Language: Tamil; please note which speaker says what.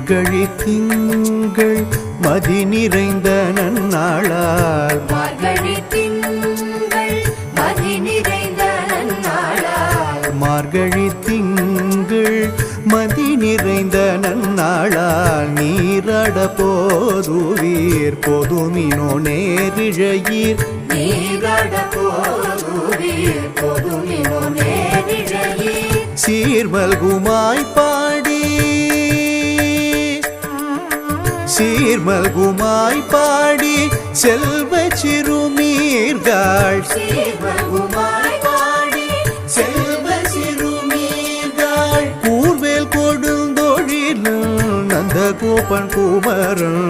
Speaker 1: மார்கழி திங்கள் மதி நிறைந்த நன்னாளால்
Speaker 2: மார்கழி திங்கள் மதி நிறைந்த நன்னாளால்
Speaker 1: மார்கழி திங்கள் மதி நிறைந்த நன்னாளால் நீராட போதுவீர் பொதுமினோ நேரிழையீர்
Speaker 2: நீராட போதுவீர் பொதுமினோ நேரிழையீர்
Speaker 1: சீர்மல்குமாய் பாடி சீர்மல்குமாய் பாடி செல்வ சிறுமீர்கள்
Speaker 2: சீர்மல்குமாய் பாடி
Speaker 1: செல்வ சிறுமீர்கள் கூர்வேல் கொடுந்தொழில் நந்தகோபன் குமரன்